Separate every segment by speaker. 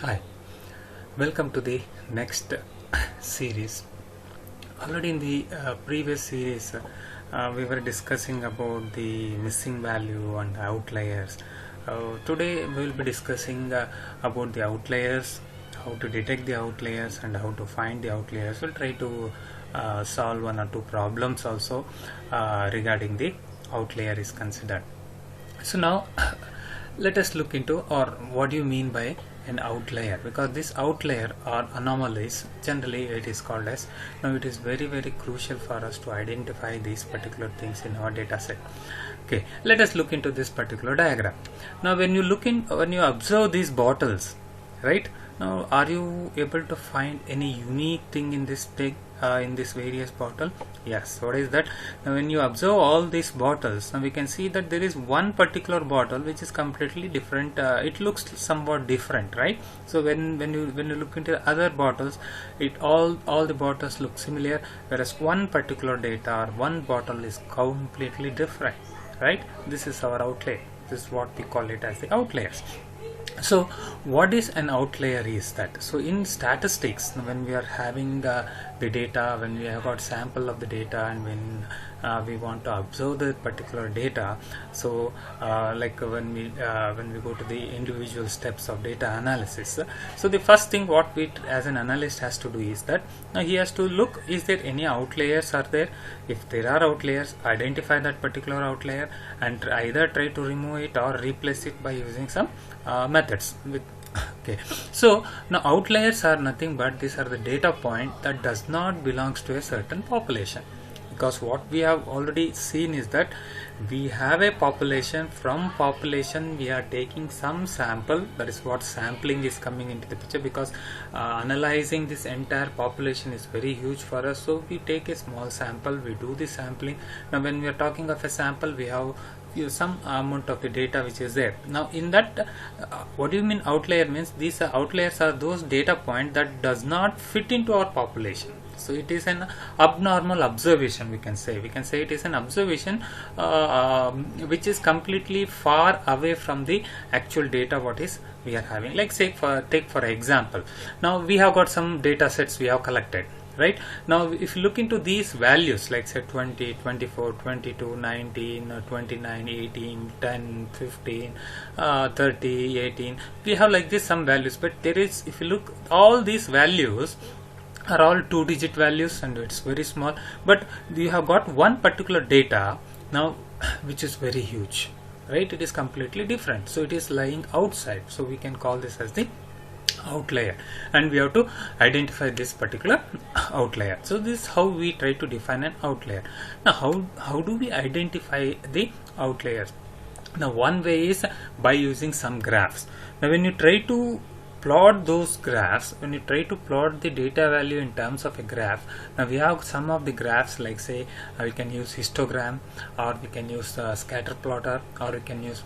Speaker 1: Hi, welcome to the next series. Already in the previous series, we were discussing about the missing value and outliers. Today, we will be discussing about the outliers, how to detect the outliers, and how to find the outliers. We'll try to solve one or two problems also regarding the outlier is considered. So now let us look into, or what do you mean by an outlier, because this outlier or anomalies, generally it is called as, now it is very crucial for us to identify these particular things in our data set. Okay, let us look into this particular diagram. Now when you observe these bottles, right, now are you able to find any unique thing in this in this various bottle? Yes. What is that? Now when you observe all these bottles, now we can see that there is one particular bottle which is completely different. It looks somewhat different, right? So when you look into the other bottles, all the bottles look similar, whereas one particular data or one bottle is completely different, right? This is our outlier. This is what we call it as the outliers. So what is an outlier is that, so in statistics, when we are having the data, when we have got sample of the data, and when we want to observe the particular data, so like when we go to the individual steps of data analysis, so the first thing what we as an analyst has to do is that he has to look, is there any outliers are there? If there are outliers, identify that particular outlier and either try to remove it or replace it by using some methods with. Okay, so now outliers are nothing but these are the data point that does not belongs to a certain population, because what we have already seen is that we have a population. From population we are taking some sample, that is what sampling is coming into the picture, because analyzing this entire population is very huge for us. So we take a small sample, we do the sampling. Now when we are talking of a sample, we have some amount of the data which is there. Now in that, what do you mean outlier means? These outliers are those data point that does not fit into our population. So it is an abnormal observation, we can say it is an observation which is completely far away from the actual data what is we are having. Like say take for example, now we have got some data sets we have collected, right? Now if you look into these values, like say 20, 24, 22, 19, 29, 18, 10, 15, 30, 18, we have like this some values, but there is, if you look, all these values are all 2-digit values and it's very small, but you have got one particular data now which is very huge, right? It is completely different, so it is lying outside, so we can call this as the outlier, and we have to identify this particular outlier. So this is how we try to define an outlier. Now how do we identify the outliers? Now one way is by using some graphs. Now when you try to plot those graphs, when you try to plot the data value in terms of a graph, now we have some of the graphs, like say we can use histogram, or we can use scatter plotter, or we can use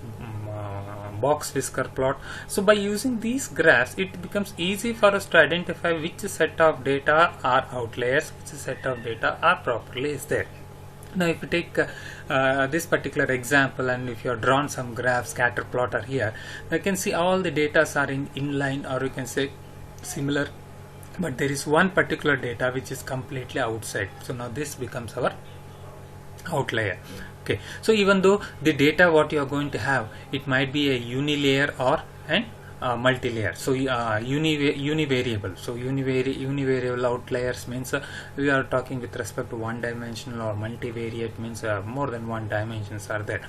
Speaker 1: box whisker plot. So by using these graphs, it becomes easy for us to identify which set of data are outliers, which set of data are properly is there. Now if you take this particular example, and if you have drawn some graph scatter plotter here, you can see all the data are in inline, or you can say similar, but there is one particular data which is completely outside. So now this becomes our outlier. Okay, so even though the data what you are going to have, it might be a unilayer or an multi-layer, so univariable. So univariable outliers means we are talking with respect to one dimensional, or multivariate means more than one dimensions are there.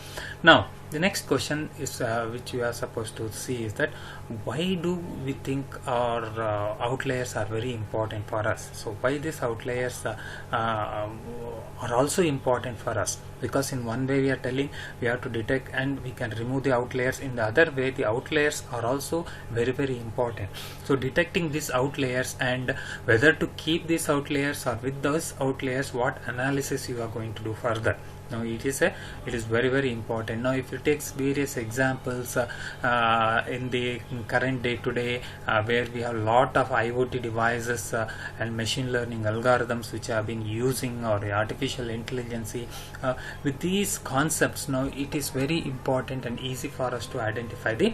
Speaker 1: Now the next question is which you are supposed to see is that why do we think our outliers are very important for us? So why these outliers are also important for us? Because in one way we are telling we have to detect and we can remove the outliers, in the other way the outliers are also very important. So detecting these outliers and whether to keep these outliers, or with those outliers what analysis you are going to do further. Now it is very important. Now if you take various examples in the current day-to-day where we have a lot of IoT devices and machine learning algorithms which have been using, or artificial intelligence, with these concepts, now it is very important and easy for us to identify the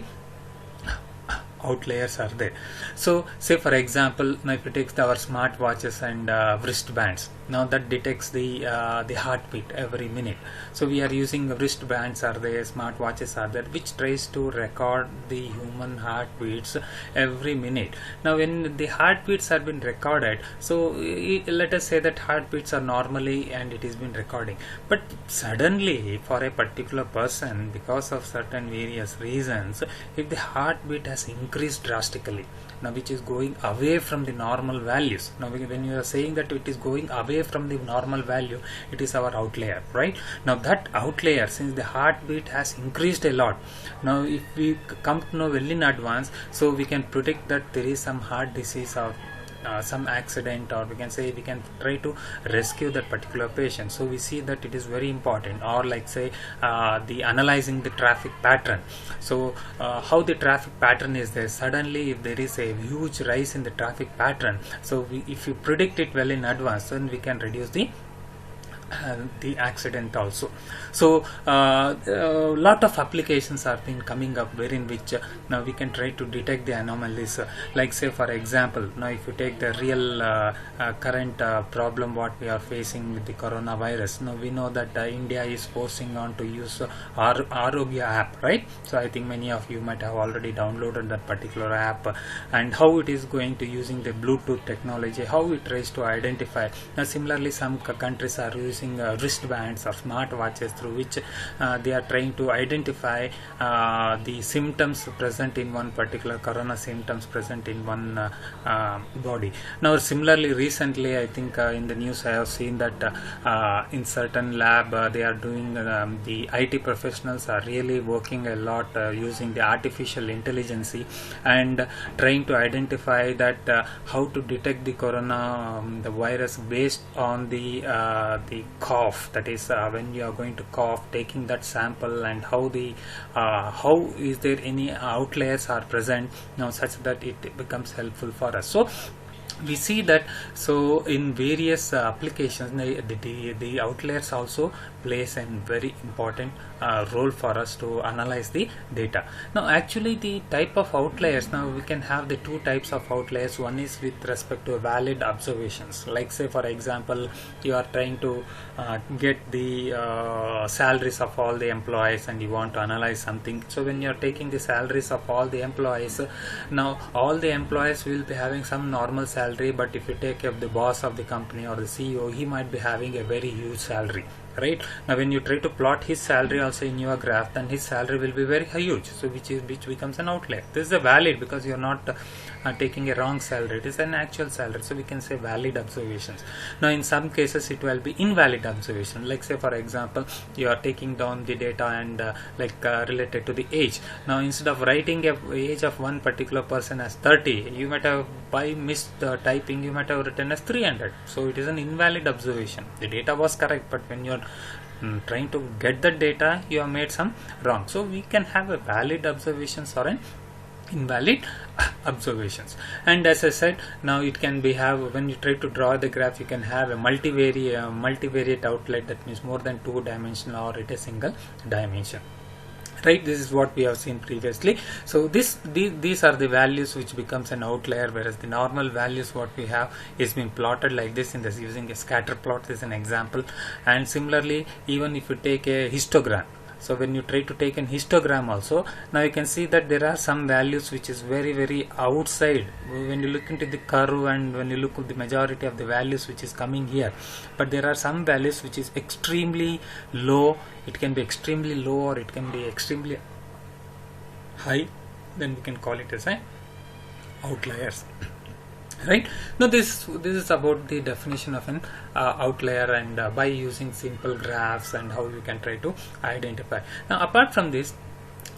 Speaker 1: outliers are there. So say for example, now if you take our smart watches and wristbands, now that detects the heartbeat every minute. So we are using wristbands are there, smart watches are there, which tries to record the human heartbeats every minute. Now when the heartbeats have been recorded, so let us say that heartbeats are normally and it is been recording, but suddenly for a particular person, because of certain various reasons, if the heartbeat has increased drastically, now which is going away from the normal values. Now when you are saying that it is going away from the normal value, it is our outlier, right? Now that outlier, since the heartbeat has increased a lot, now if we come to know well in advance, so we can predict that there is some heart disease or some accident, or we can say we can try to rescue that particular patient. So we see that it is very important. Or like say the analyzing the traffic pattern. So how the traffic pattern is there, suddenly if there is a huge rise in the traffic pattern, so if you predict it well in advance, then we can reduce the accident also. So lot of applications have been coming up wherein which now we can try to detect the anomalies, like say for example, now if you take the real current problem what we are facing with the coronavirus. Now we know that India is forcing on to use Arogya app, right? So I think many of you might have already downloaded that particular app, and how it is going to using the Bluetooth technology, how it tries to identify. Now similarly some countries are using wristbands or smart watches through which they are trying to identify the symptoms present in one particular corona symptoms present in one body. Now similarly recently I think in the news I have seen that in certain lab they are doing the IT professionals are really working a lot using the artificial intelligence and trying to identify that how to detect the corona the virus based on the cough, that is when you are going to cough, taking that sample, and how is there any outliers are present now, such that it becomes helpful for us. So we see that so in various applications the outliers also plays a very important role for us to analyze the data. Now actually the type of outliers, now we can have the two types of outliers. One is with respect to valid observations, like say for example you are trying to get the salaries of all the employees and you want to analyze something. So when you are taking the salaries of all the employees, now all the employees will be having some normal salary, but if you take up the boss of the company or the CEO, he might be having a very huge salary, right? Now when you try to plot his salary also in your graph, then his salary will be very huge, so which becomes an outlier. This is a valid, because you are not taking a wrong salary, it is an actual salary, so we can say valid observations. Now in some cases it will be invalid observation, like say for example you are taking down the data and related to the age. Now instead of writing a age of one particular person as 30, you might have by missed typing you might have written as 300, so it is an invalid observation. The data was correct, but when you are trying to get the data you have made some wrong. So we can have a valid observations or an invalid observations. And as I said, now it can be when you try to draw the graph, you can have a multivariate outlet, that means more than 2 dimensional or it is single dimension, right? This is what we have seen previously. So these are the values which becomes an outlier, whereas the normal values what we have is being plotted like this in this using a scatter plot. This is an example. And similarly, even if you take a histogram, so when you try to take an histogram also, now you can see that there are some values which is very outside when you look into the curve, and when you look at the majority of the values which is coming here, but there are some values which is extremely low. It can be extremely low or it can be extremely high, then we can call it as outliers, right? Now this is about the definition of an outlier, and by using simple graphs and how you can try to identify. Now apart from this,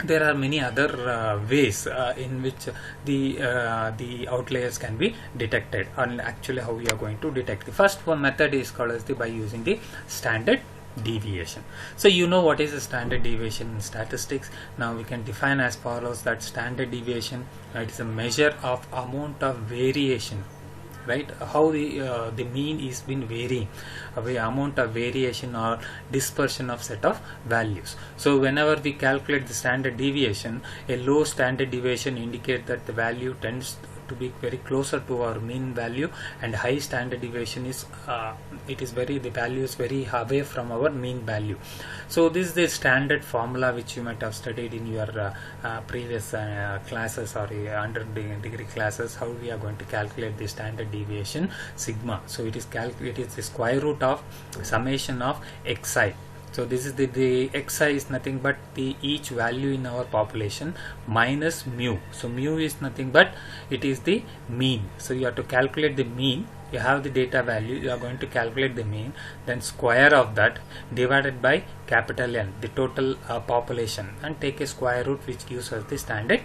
Speaker 1: there are many other ways in which the outliers can be detected, and actually how we are going to detect. The first one method is called as by using the standard deviation. So you know what is a standard deviation in statistics. Now we can define as follows, that standard deviation, it is a measure of amount of variation right? How the mean is been varying, the amount of variation or dispersion of set of values. So whenever we calculate the standard deviation, a low standard deviation indicates that the value tends to be very closer to our mean value, and high standard deviation is the value is very away from our mean value. So this is the standard formula which you might have studied in your previous classes or underdegree classes, how we are going to calculate the standard deviation sigma. So it is the square root of summation of xi. So this is the xi is nothing but the each value in our population minus mu. So mu is nothing but it is the mean. So you have to calculate the mean. You have the data value, you are going to calculate the mean, then square of that divided by capital N, the total population, and take a square root, which gives us the standard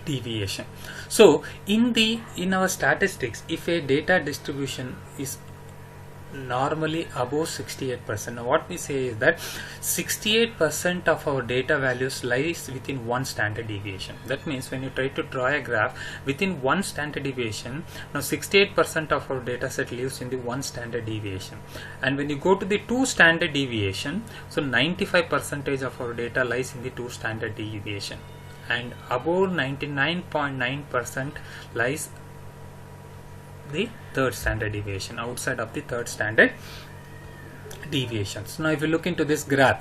Speaker 1: deviation. So in our statistics, if a data distribution is normally above 68%. Now what we say is that 68% of our data values lies within one standard deviation. That means when you try to draw a graph within one standard deviation, now 68% of our data set lives in the one standard deviation. And when you go to the two standard deviation, so 95% of our data lies in the two standard deviation, and above 99.9% lies the third standard deviation, outside of the third standard deviations. Now if you look into this graph,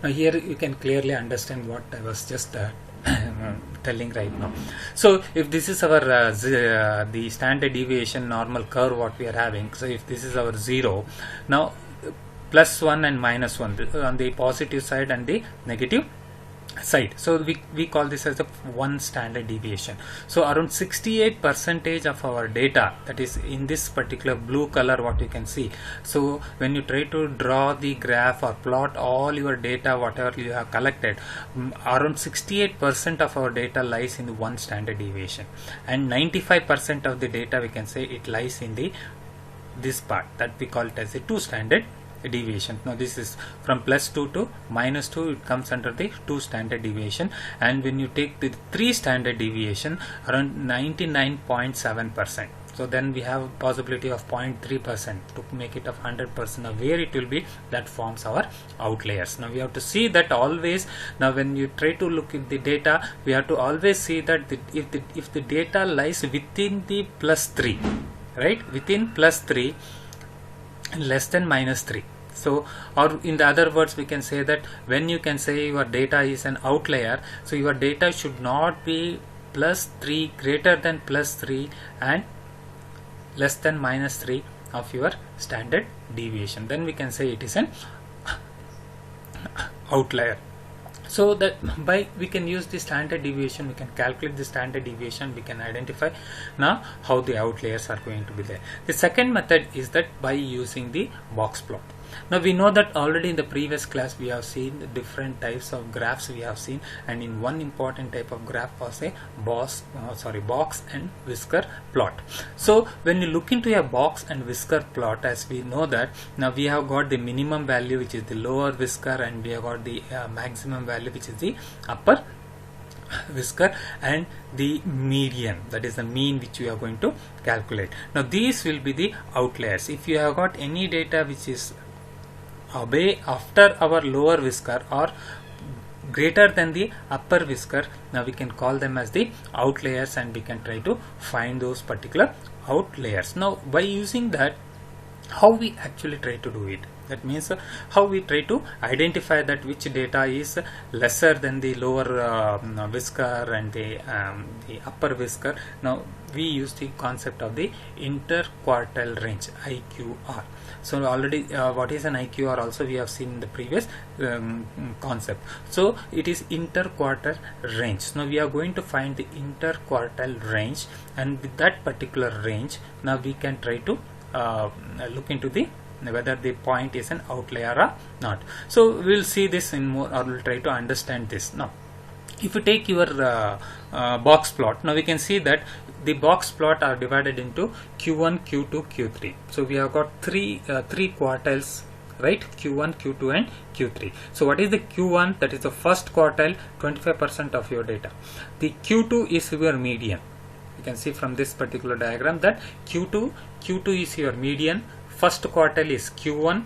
Speaker 1: now here you can clearly understand what I was just telling right now. So if this is our the standard deviation normal curve what we are having, so if this is our 0, now +1 and -1 on the positive side and the negative side. So we call this as the one standard deviation. So around 68% of our data, that is in this particular blue color what you can see. So when you try to draw the graph or plot all your data whatever you have collected, around 68% of our data lies in the one standard deviation, and 95% of the data we can say it lies in the this part that we call it as a two standard deviation. Now this is from +2 to -2, it comes under the two standard deviation, and when you take the three standard deviation, around 99.7%. So then we have possibility of 0.3% to make it of 100% of where it will be, that forms our outliers. Now we have to see that always. Now when you try to look at the data, we have to always see that if the data lies within the +3, right, within +3 and less than -3. So, or in the other words, we can say that when you can say your data is an outlier, so your data should not be +3, greater than +3 and less than -3 of your standard deviation. Then we can say it is an outlier. So that by we can use the standard deviation, we can calculate the standard deviation, we can identify now how the outliers are going to be there. The second method is that by using the box plot. Now we know that already in the previous class we have seen the different types of graphs we have seen, and in one important type of graph was a box and whisker plot. So when you look into a box and whisker plot, as we know that now we have got the minimum value which is the lower whisker, and we have got the maximum value which is the upper whisker, and the median, that is the mean which we are going to calculate. Now these will be the outliers. If you have got any data which is away after our lower whisker or greater than the upper whisker, now we can call them as the outliers, and we can try to find those particular outliers. Now by using that, how we actually try to do it, that means how we try to identify that which data is lesser than the lower whisker and the upper whisker. Now we use the concept of the interquartile range, IQR. So already what is an IQR also we have seen in the previous concept. So it is interquartile range. Now we are going to find the interquartile range, and with that particular range now we can try to look into the whether the point is an outlier or not. So we will see this in more, or we will try to understand this. Now if you take your box plot, now we can see that the box plot are divided into Q1, Q2, Q3. So we have got three quartiles, right? Q1, Q2 and Q3. So what is the Q1? That is the first quartile, 25% of your data. The Q2 is your median. you can see from this particular diagram that Q2 is your median, first quartile is Q1,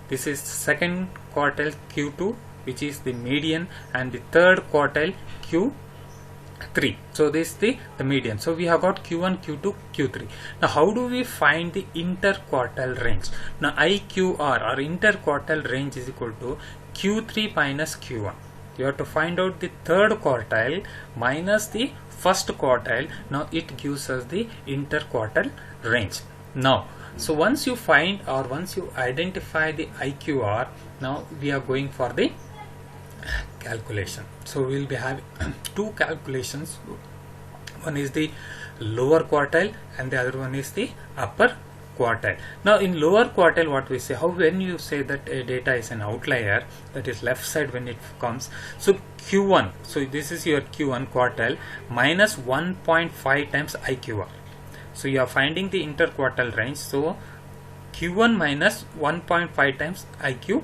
Speaker 1: this is second quartile Q2 which is the median, and the third quartile Q3. So this is the median. So we have got Q1, Q2, Q3. Now how do we find the interquartile range? Now IQR or interquartile range is equal to Q3 minus Q1. You have to find out the third quartile minus the first quartile. Now it gives us the interquartile range. Now, so once you find or once you identify the IQR, now we are going for the calculation. So we will be having two calculations. One is the lower quartile and the other one is the upper quartile. Now in lower quartile, what we say, how when you say that a data is an outlier, that is left side when it comes, so Q1, so this is your Q1 quartile minus 1.5 times IQR. So you are finding the interquartile range, so Q1 minus 1.5 times IQR.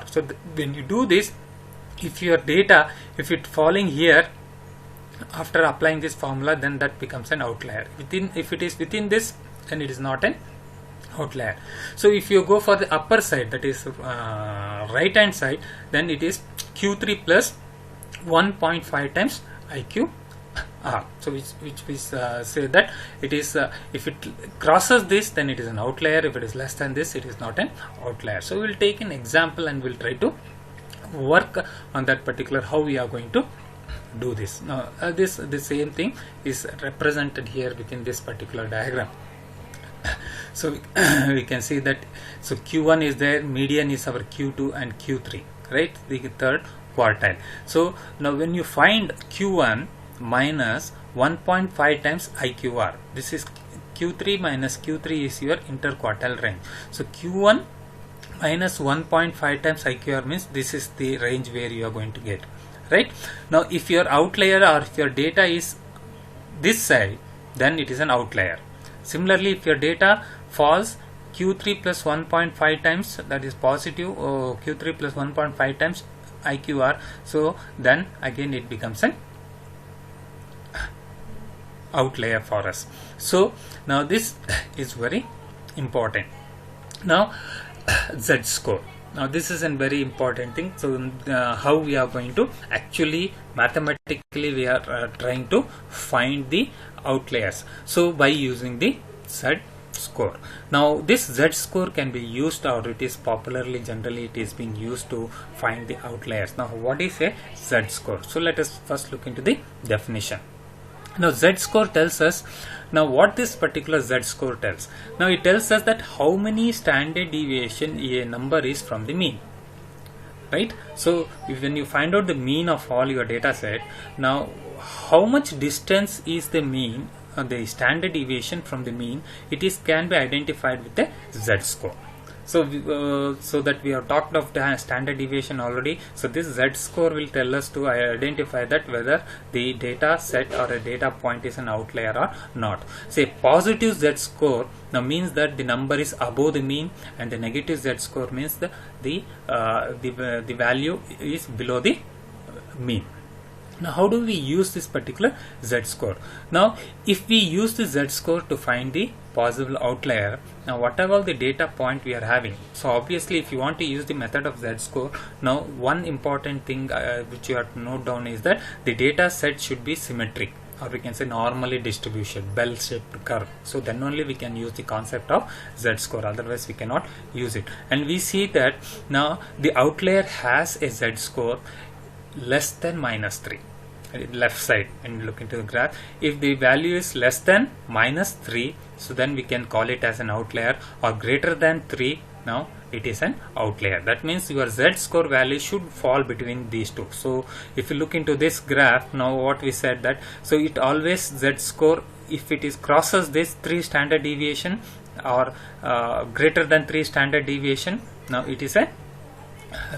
Speaker 1: So when you do this, if your data, if it falling here after applying this formula, then that becomes an outlier. If it is within this, then it is not an outlier. So if you go for the upper side, that is right hand side, then it is Q3 plus 1.5 times IQR. So which we say that it is if it crosses this, then it is an outlier. If it is less than this, it is not an outlier. So we will take an example and we'll try to work on that particular how we are going to do this. Now the same thing is represented here within this particular diagram. So we can see that, so Q1 is there, median is our Q2 and Q3, right, the third quartile. So now when you find Q1 minus 1.5 times IQR, this is Q3 minus Q3 is your interquartile range. So Q1 minus 1.5 times IQR means this is the range where you are going to get, right? Now if your outlier or if your data is this side, then it is an outlier. Similarly, if your data falls Q3 plus 1.5 times, that is positive, Q3 plus 1.5 times IQR, so then again it becomes an outlier for us. So now this is very important. Now Z score. Now this is a very important thing. So how we are going to actually mathematically we are trying to find the outliers. So by using the Z score. Now this Z score can be used, or it is popularly generally it is being used to find the outliers. Now what is a Z score? So let us first look into the definition. Now Z score tells us, now what this particular Z score tells. Now it tells us that how many standard deviation a number is from the mean, right? So when you find out the mean of all your data set, now how much distance is the mean, the standard deviation from the mean, it is can be identified with the Z score. So so that we have talked of the standard deviation already. So this Z score will tell us to identify that whether the data set or a data point is an outlier or not. Say positive Z score now means that the number is above the mean, and the negative Z score means the value is below the mean. Now how do we use this particular Z score? Now if we use the Z score to find the possible outlier, now whatever the data point we are having, so obviously if you want to use the method of Z score, now one important thing which you have to note down is that the data set should be symmetric, or we can say normally distributed, bell shaped curve. So then only we can use the concept of Z score, otherwise we cannot use it. And we see that now the outlier has a Z score less than -3, left side, and look into the graph. If the value is less than -3, so then we can call it as an outlier, or greater than 3, now it is an outlier. That means your Z score value should fall between these two. So if you look into this graph, now what we said that, so it always Z score, if it is crosses this 3 standard deviation or greater than 3 standard deviation, now it is a,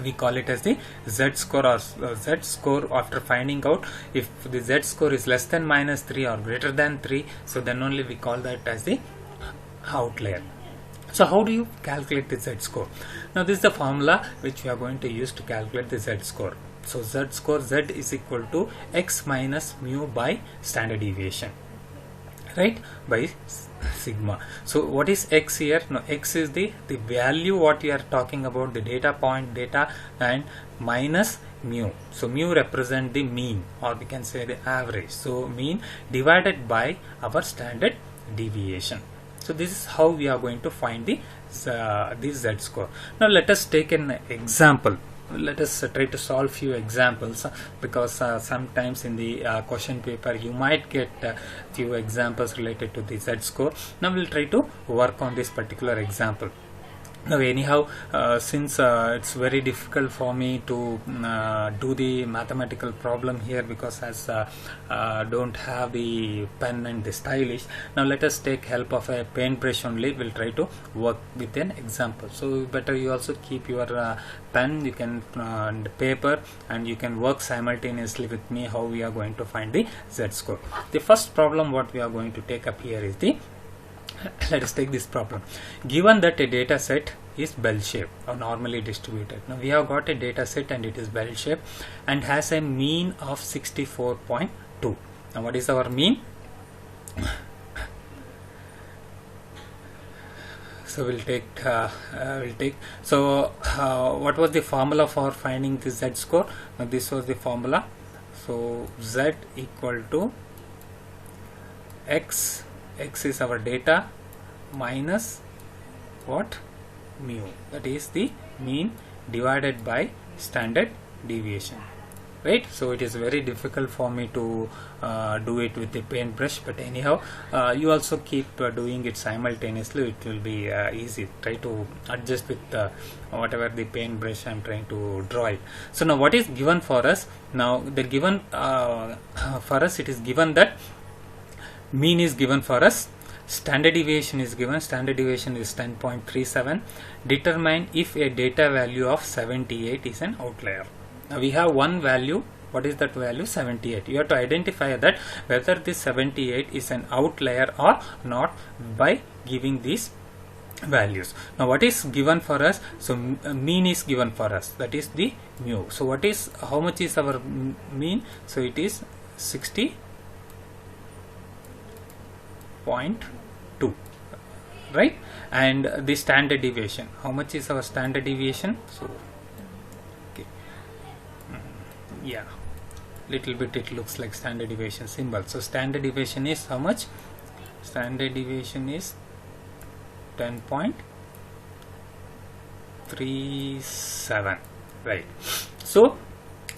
Speaker 1: we call it as the Z score, or Z score after finding out if the Z score is less than -3 or greater than 3, so then only we call that as the outlier. So how do you calculate the Z score? Now this is the formula which we are going to use to calculate the Z score. So Z score, Z is equal to x minus mu by standard deviation. right, by sigma. So what is x here? No, x is the value what you are talking about, the data point data, and minus mu. So mu represent the mean, or we can say the average. So mean divided by our standard deviation. So this is how we are going to find the z score. Now let us take an example. Let us try to solve few examples, because sometimes in the question paper you might get few examples related to the z score. Now we'll try to work on this particular example. Now anyhow, since it's very difficult for me to do the mathematical problem here, because as don't have the pen and the stylish, now let us take help of a paintbrush only. We'll try to work with an example. So better you also keep your pen, you can and paper, and you can work simultaneously with me how we are going to find the z score. The first problem what we are going to take up here is the let us take this problem. Given that a data set is bell shaped or normally distributed. Now we have got a data set and it is bell shaped and has a mean of 64.2. Now what is our mean? So we'll take what was the formula for finding the z score? Now this was the formula. So z equal to x is our data minus what? Mu, that is the mean divided by standard deviation, right? So it is very difficult for me to do it with the paintbrush, but anyhow you also keep doing it simultaneously. It will be easy. Try to adjust with whatever the paintbrush I am trying to draw it. So now what is given for us? Now the given for us, it is given that mean is given for us, standard deviation is given. Standard deviation is 10.37. Determine if a data value of 78 is an outlier. Now we have one value. What is that value? 78. You have to identify that whether this 78 is an outlier or not by giving these values. Now what is given for us? So mean is given for us, that is the mu. So what is, how much is our mean? So it is 60.2, right? And the standard deviation, how much is our standard deviation? So okay, yeah, little bit it looks like standard deviation symbol. So standard deviation is how much? Standard deviation is 10.37, right? So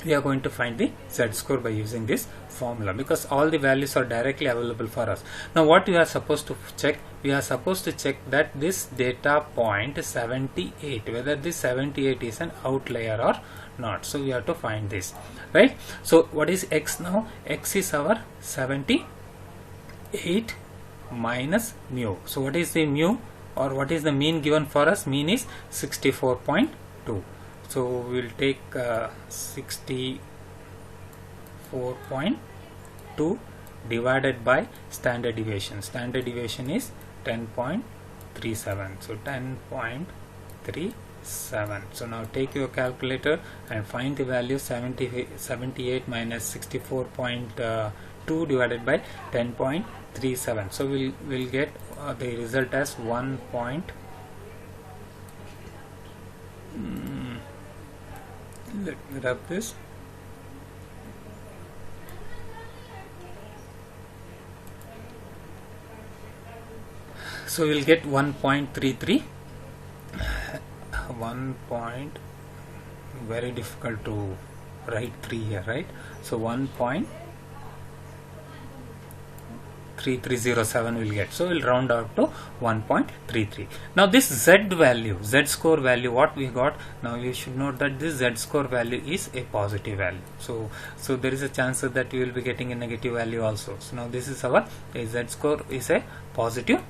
Speaker 1: we are going to find the z score by using this formula, because all the values are directly available for us. Now what we are supposed to check? We are supposed to check that this data point 78, whether this 78 is an outlier or not. So we have to find this, right? So what is x now? X is our 78 minus mu. So what is the mu, or what is the mean given for us? Mean is 64.2. So we will take 64.2 divided by standard deviation. Standard deviation is 10.37. So 10.37. So now take your calculator and find the value. 78 minus 64.2 divided by 10.37. So we'll get the result as 1. Let me rub this. So we'll get 1.33. 1 point, very difficult to write 3 here, right? So 1.3307 will get. So we'll round out to 1.33. Now this z value, z score value, what we got? Now you should note that this z score value is a positive value. So there is a chance that we will be getting a negative value also. So now this is our z score is a positive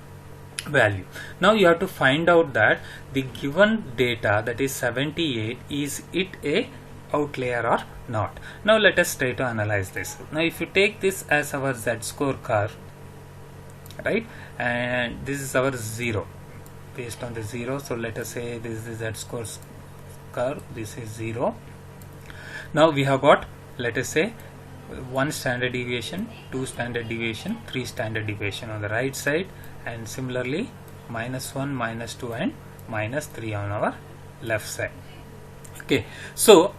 Speaker 1: value. Now you have to find out that the given data, that is 78, is it a outlier or not? Now let us try to analyze this. Now if you take this as our z score curve, right, and this is our 0 based on the 0, so let us say this is the z score curve, this is 0. Now we have got, let us say, 1 standard deviation, 2 standard deviation, 3 standard deviation on the right side, and similarly -1, -2 and -3 on our left side. Okay, so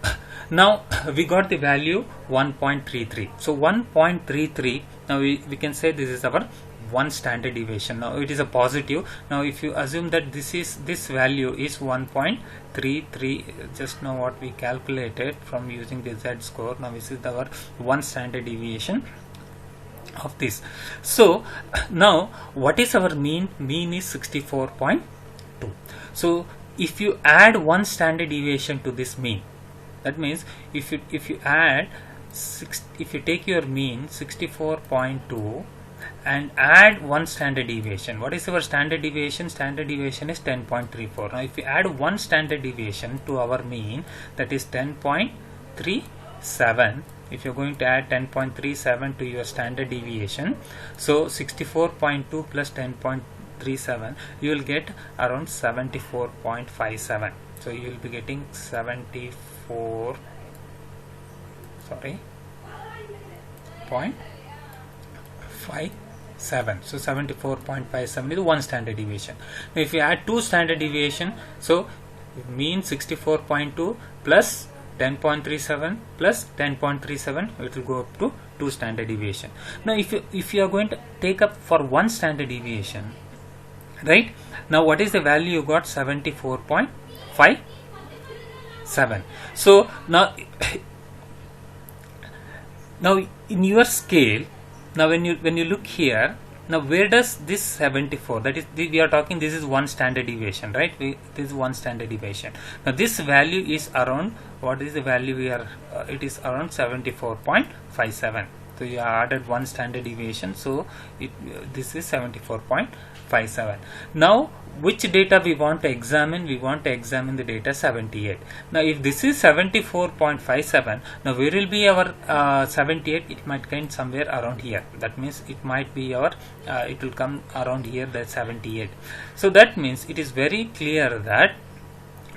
Speaker 1: now we got the value 1.33. So 1.33, now we can say this is our 1 standard deviation. Now it is a positive. Now if you assume that this value is 1.33, just now what we calculated from using the z-score, now this is our 1 standard deviation of this. So now what is our mean? Mean is 64.2. So if you add 1 standard deviation to this mean, that means if you add if you take your mean 64.2 and add 1 standard deviation, what is our standard deviation? Standard deviation is 10.34. Now if you add 1 standard deviation to our mean, that is 10.37. If you're going to add 10.37 to your standard deviation, so 64.2 plus 10.37, you will get around 74.57. so you will be getting 74, sorry, 0.57. So 74.57 is 1 standard deviation. Now if you add 2 standard deviation, so mean 64.2 plus 10.37 plus 10.37, it will go up to 2 standard deviation. Now if you are going to take up for 1 standard deviation, right? Now what is the value you got? 74.57. So now in your scale, now when you look here, now where does this 74, that is we are talking, this is 1 standard deviation, right? This is 1 standard deviation. Now this value is around, what is the value we are, it is around 74.57. so you added 1 standard deviation, so this is 74.57. now which data we want to examine? We want to examine the data 78. Now if this is 74.57, now where will be our 78? It might come somewhere around here. That means it might be our it will come around here, that 78. So that means it is very clear that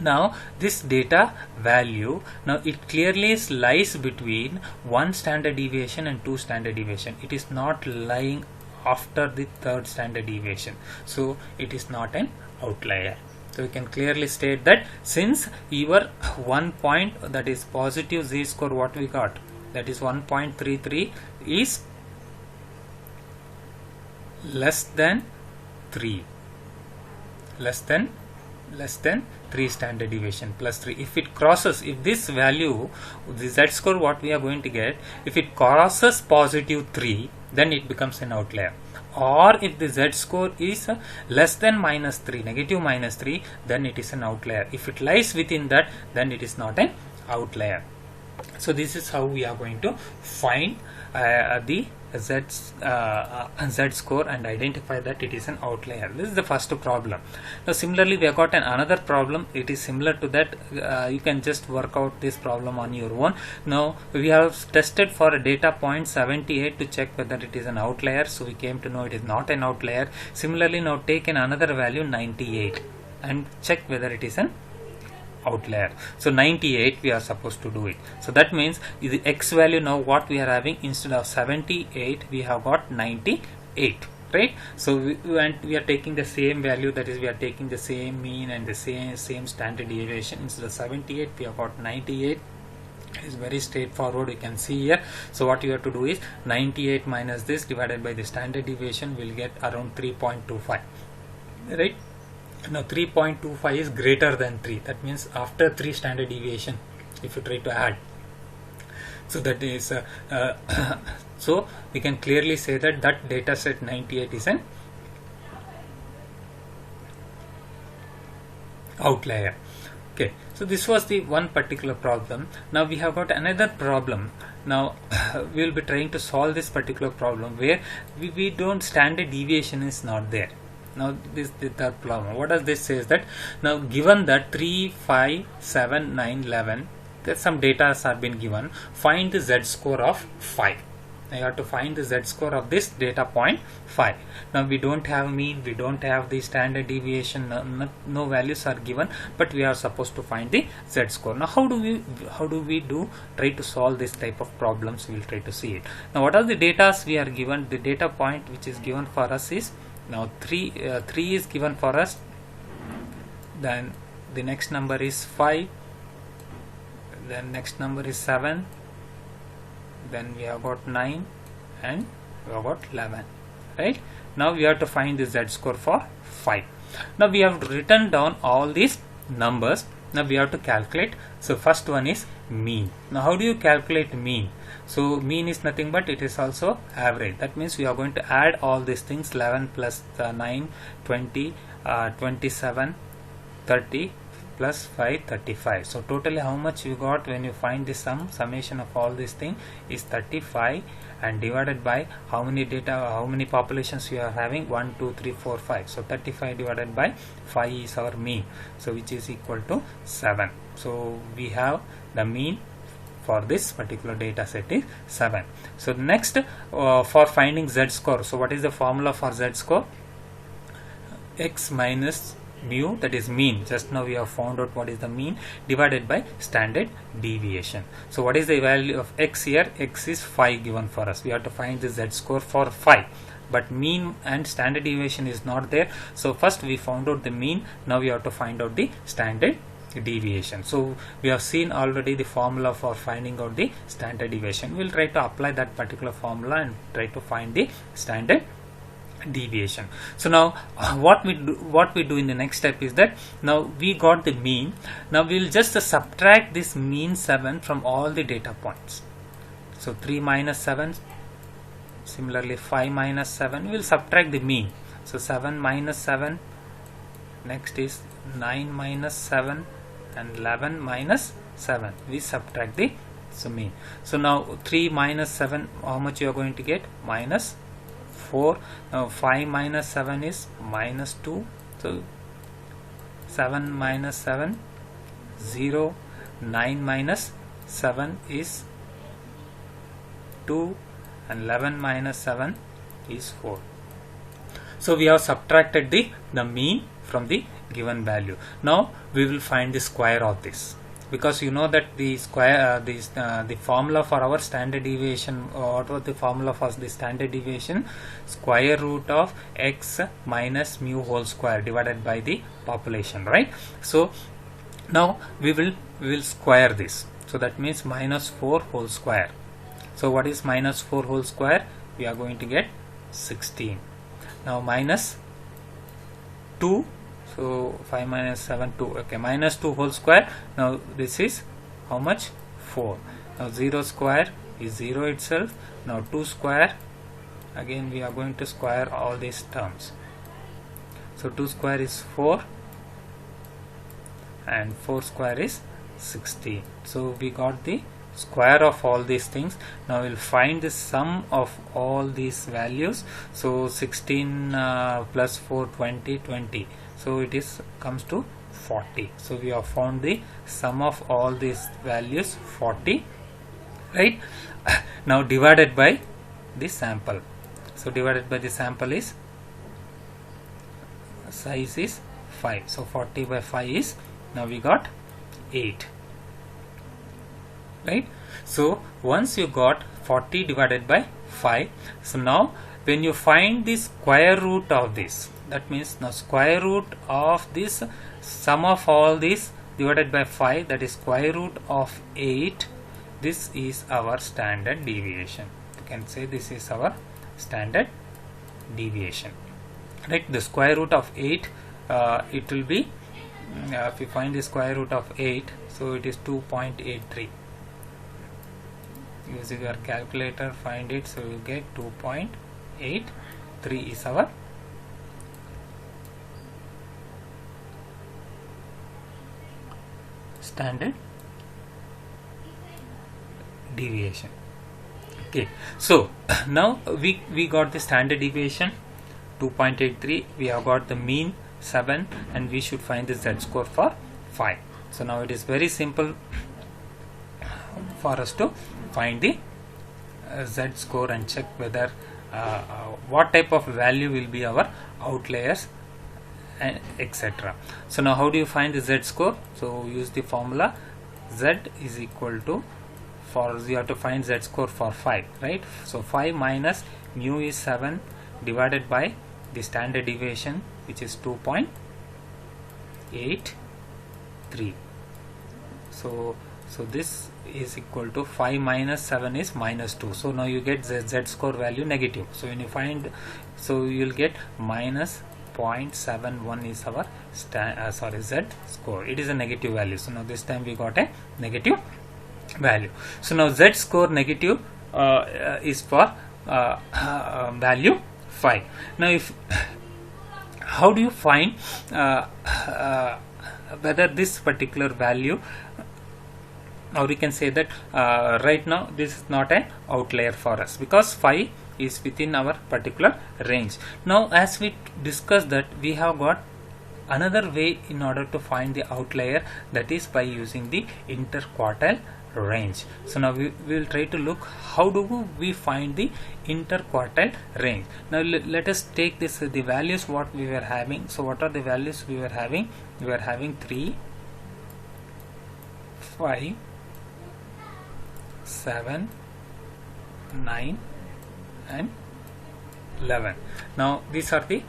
Speaker 1: now this data value, now it clearly lies between 1 standard deviation and 2 standard deviation. It is not lying after the 3rd standard deviation, so it is not an outlier. So we can clearly state that since your 1 point, that is positive z-score, what we got, that is 1.33, is less than 3, less than 3 standard deviation, plus 3. If it crosses, if this value, the z-score what we are going to get, if it crosses positive 3, then it becomes an outlier. Or if the z-score is less than -3, negative -3, then it is an outlier. If it lies within that, then it is not an outlier. So this is how we are going to find the z-score and identify that it is an outlier. This is the first problem. Now similarly we have got another problem. It is similar to that. You can just work out this problem on your own. Now we have tested for a data point 78 to check whether it is an outlier, so we came to know it is not an outlier. Similarly, now take another value 98 and check whether it is an outlier. So 98 we are supposed to do it. So that means the x value, now what we are having, instead of 78 we have got 98, right? So we are taking the same value, that is we are taking the same mean and the same standard deviation. Instead of 78 we have got 98. It is very straightforward, you can see here. So what you have to do is 98 minus this divided by the standard deviation, will get around 3.25, right? Now 3.25 is greater than 3. That means after 3 standard deviation, if you try to add, so that is so we can clearly say that data set 98 is an outlier. Okay, so this was the one particular problem. Now we have got another problem. Now we will be trying to solve this particular problem where we don't, standard deviation is not there. Now this is the third problem. What does this say is that, now given that 3, 5, 7, 9, 11, that some data have been given, find the z-score of 5. Now you have to find the z-score of this data point 5. Now we don't have mean, we don't have the standard deviation, no values are given, but we are supposed to find the z-score. Now how do we try to solve this type of problems? We will try to see it. Now what are the data we are given? The data point which is given for us is now 3 is given for us, then the next number is 5, then next number is 7, then we have got 9, and we have got 11. Right? Now we have to find the z-score for 5. Now we have written down all these numbers. Now we have to calculate. So first one is mean. Now how do you calculate mean? So mean is nothing but it is also average. That means we are going to add all these things, 11 plus 9, 20, 27, 30 plus 5, 35. So totally how much you got when you find the summation of all these things is 35, and divided by how many populations you are having, 1, 2, 3, 4, 5. So 35 divided by 5 is our mean, so which is equal to 7. So we have the mean for this particular data set is 7. So next, for finding z-score, so what is the formula for z-score? X minus mu, that is mean. Just now we have found out what is the mean, divided by standard deviation. So what is the value of x here? X is 5 given for us. We have to find the z-score for 5, but mean and standard deviation is not there. So first we found out the mean, now we have to find out the standard deviation. So we have seen already the formula for finding out the standard deviation. We will try to apply that particular formula and try to find the standard deviation. So now what we do in the next step is that now we got the mean. Now we will just subtract this mean 7 from all the data points. So 3 minus 7, similarly 5 minus 7, we will subtract the mean. So 7 minus 7, next is 9 minus 7, and 11 minus 7. We subtract the mean. So now 3 minus 7, how much you are going to get? Minus 4. Now 5 minus 7 is minus 2. So 7 minus 7, 0. 9 minus 7 is 2, and 11 minus 7 is 4. So we have subtracted the mean from the given value. Now we will find the square of this, because you know that the square the formula for our standard deviation, what was the formula for the standard deviation? Square root of x minus mu whole square divided by the population, right? So now we will square this. So that means minus 4 whole square. So what is minus 4 whole square? We are going to get 16. Now minus 2, so 5 minus 7, 2. Okay, minus 2 whole square. Now this is how much? 4. Now 0 square is 0 itself. Now 2 square, again we are going to square all these terms. So 2 square is 4, and 4 square is 16. So we got the square of all these things. Now we'll find the sum of all these values. So 16 plus 4, 20, 20. So it comes to 40. So we have found the sum of all these values, 40, right? Now divided by the sample. So divided by the sample is, size is 5. So 40 by 5 is, now we got 8. Right? So once you got 40 divided by 5, so now when you find the square root of this, that means now square root of this sum of all these divided by 5, that is square root of 8, this is our standard deviation. You can say this is our standard deviation, right? The square root of 8, it will be, if you find the square root of 8, so it is 2.83. Using your calculator, find it. So you get 2.83 is our standard deviation. Okay, so now we got the standard deviation 2.83. We have got the mean 7, and we should find the z-score for 5. So now it is very simple for us to find the Z score and check whether what type of value will be our outliers and etc. So now how do you find the Z score? So use the formula. Z is equal to, for you have to find Z score for 5, right? So 5 minus mu is 7 divided by the standard deviation, which is 2.83. So this is equal to 5 minus 7 is minus 2. So now you get Z score value negative. So when you find, so you will get minus 0.71 is our Z score. It is a negative value. So now this time we got a negative value. So now Z score negative is for value 5. Now if how do you find whether this particular value, or we can say that right now this is not an outlier for us because 5 is within our particular range. Now as we discussed that we have got another way in order to find the outlier, that is by using the interquartile range. So now we will try to look how do we find the interquartile range. Now let us take this the values what we were having. So what are the values we were having? We were having 3, 5, 7, 9 and 11. Now these are the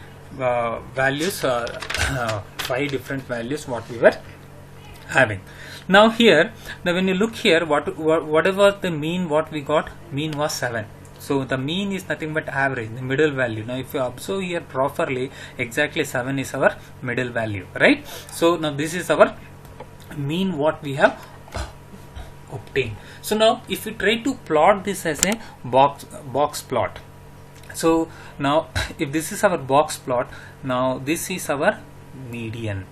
Speaker 1: values, 5 different values what we were having. Now here, now when you look here, whatever the mean what we got, mean was 7. So the mean is nothing but average, the middle value. Now if you observe here properly, exactly 7 is our middle value, right? So now this is our mean what we have obtained. So now if we try to plot this as a box plot, so now if this is our box plot, now this is our median,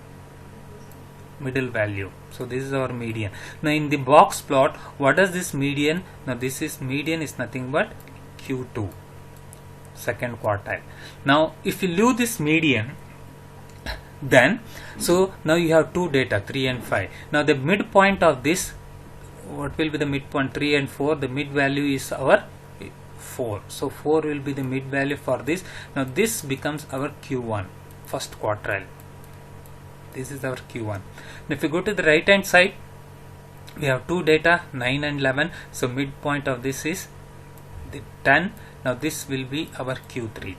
Speaker 1: middle value. So this is our median. Now in the box plot, what does this median? Now this is median is nothing but Q2, second quartile. Now if you leave this median, then so now you have two data, 3 and 5. Now the midpoint of this, what will be the midpoint? 3 and 4. The mid value is our 4. So 4 will be the mid value for this. Now this becomes our Q1, first quartile. This is our Q1. Now if you go to the right hand side, we have two data, 9 and 11. So midpoint of this is the 10. Now this will be our Q3,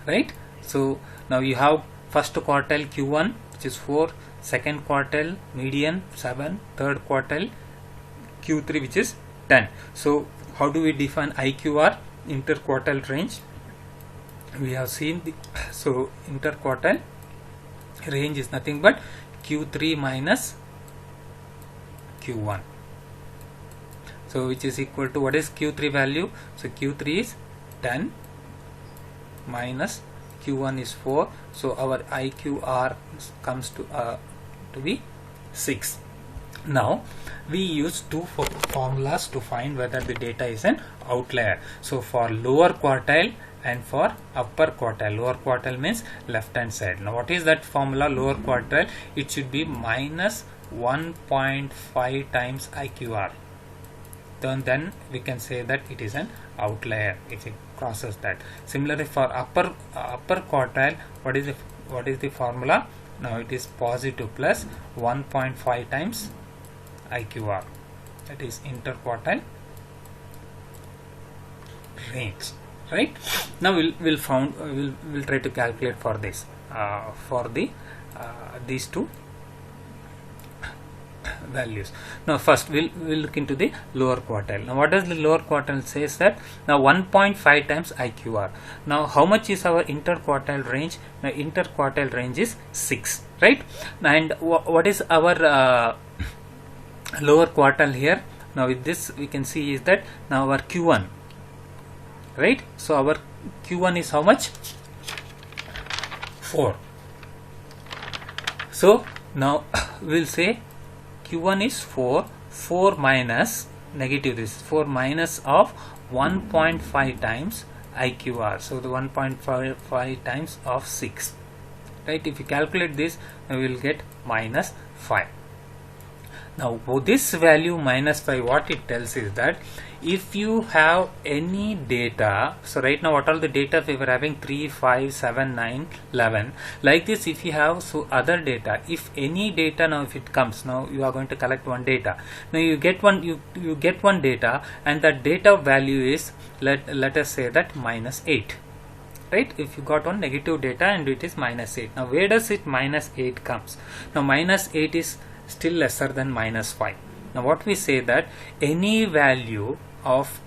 Speaker 1: right? So now you have first quartile Q1, which is 4, second quartile median 7, third quartile Q3, which is 10. So how do we define IQR, interquartile range? We have seen the, so interquartile range is nothing but Q3 minus Q1. So which is equal to, what is Q3 value? So Q3 is 10 minus Q1 is 4. So our IQR comes to be 6. Now we use two formulas to find whether the data is an outlier. So for lower quartile and for upper quartile. Lower quartile means left hand side. Now what is that formula? Lower quartile, it should be minus 1.5 times IQR. Then we can say that it is an outlier if it crosses that. Similarly for upper quartile, what is the formula? Now it is positive plus 1.5 times IQR. That is interquartile range, right? Now we'll try to calculate for this for the these two values. Now first we'll look into the lower quartile. Now what does the lower quartile says? That now 1.5 times IQR. Now how much is our interquartile range? Now interquartile range is 6, right? And what is our lower quartile here? Now with this we can see is that now our Q1, right? So our Q1 is how much? 4. So now we'll say Q1 is 4 minus negative, this 4 minus of 1.5 times IQR. So the 1.5 times of 6, right? If you calculate this, we will get minus 5. Now this value minus 5, what it tells is that if you have any data, so right now what all the data we were having, 3, 5, 7, 9, 11, like this. If you have so other data, if any data, now if it comes, now you are going to collect one data, now you get one, you get one data, and that data value is, let us say that minus 8, right? If you got one negative data and it is minus 8, now where does it minus 8 comes? Now minus 8 is still lesser than minus 5. Now what we say that any value of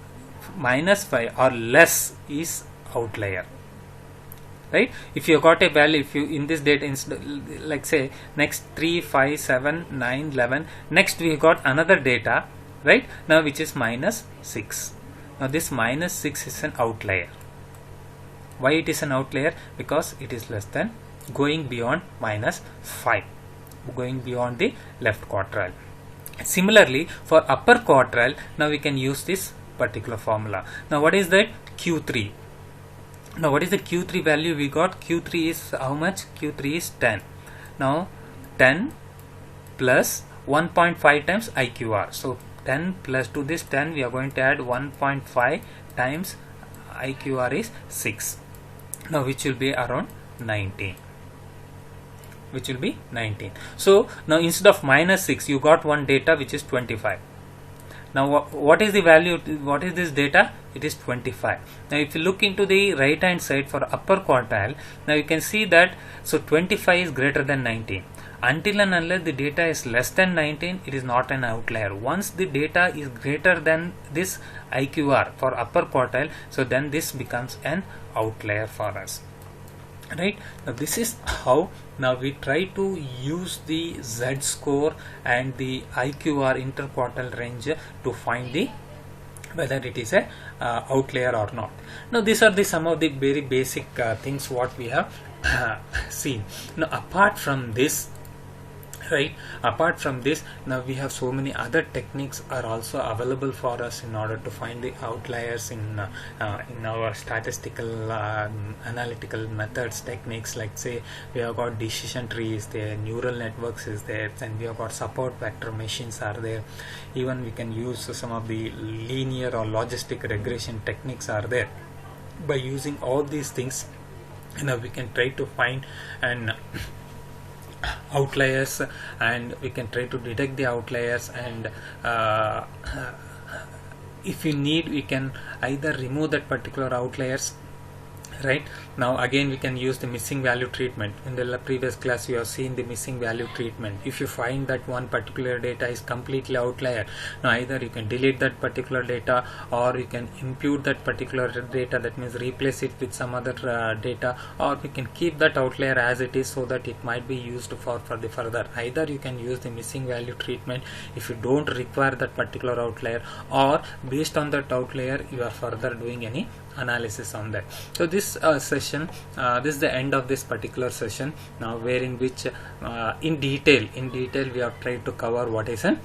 Speaker 1: minus 5 or less is outlier, right? If you got a value, if you in this data, like say next 3, 5, 7, 9, 11, next we got another data, right, now which is minus 6. Now this minus 6 is an outlier. Why it is an outlier? Because it is less than, going beyond minus 5, going beyond the left quartile. Similarly for upper quartile, now we can use this particular formula. Now what is that? Q3. Now what is the Q3 value we got? Q3 is how much? Q3 is 10. Now 10 plus 1.5 times IQR. So 10 plus, to this 10 we are going to add 1.5 times IQR is 6. Now which will be around 19. Which will be 19. So now instead of minus 6, you got one data which is 25. Now what is the value? What is this data? It is 25. Now if you look into the right hand side for upper quartile, now you can see that, so 25 is greater than 19. Until and unless the data is less than 19, it is not an outlier. Once the data is greater than this IQR for upper quartile, so then this becomes an outlier for us. Right, now this is how now we try to use the Z score and the IQR interquartile range to find the whether it is a outlier or not. Now these are the some of the very basic things what we have seen. Now apart from this, right, apart from this, now we have so many other techniques are also available for us in order to find the outliers in our statistical analytical methods techniques. Like say we have got decision trees there, neural networks is there, and we have got support vector machines are there. Even we can use some of the linear or logistic regression techniques are there. By using all these things, we can try to find an outliers, and we can try to detect the outliers, and if you need, we can either remove that particular outliers. Right, now again we can use the missing value treatment. In the previous class you have seen the missing value treatment. If you find that one particular data is completely outlier, now either you can delete that particular data, or you can impute that particular data, that means replace it with some other data, or we can keep that outlier as it is so that it might be used for the further. Either you can use the missing value treatment if you don't require that particular outlier, or based on that outlier you are further doing any analysis on that. So this session, this is the end of this particular session now, where in which in detail we have tried to cover what is an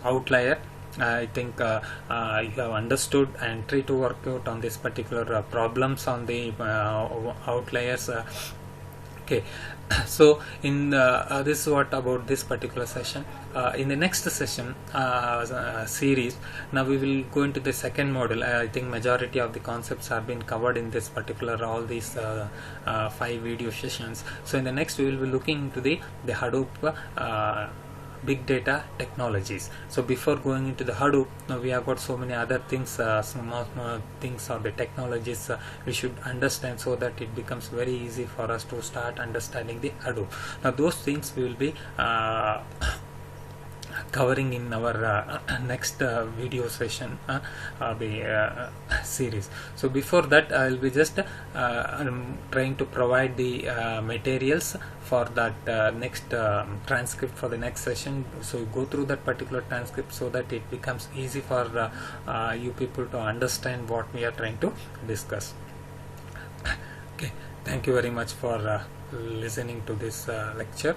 Speaker 1: outlier. I think you have understood and try to work out on this particular problems on the outliers. Okay, so in this is what about this particular session. In the next session series, now we will go into the second module. I think majority of the concepts have been covered in this particular all these 5 video sessions. So in the next we will be looking into the Hadoop big data technologies. So before going into the Hadoop, now we have got so many other things, some things or the technologies we should understand, so that it becomes very easy for us to start understanding the Hadoop. Now those things we will be covering in our next video session the series. So before that I will be just trying to provide the materials for that next transcript for the next session. So you go through that particular transcript so that it becomes easy for you people to understand what we are trying to discuss. Okay, thank you very much for listening to this lecture.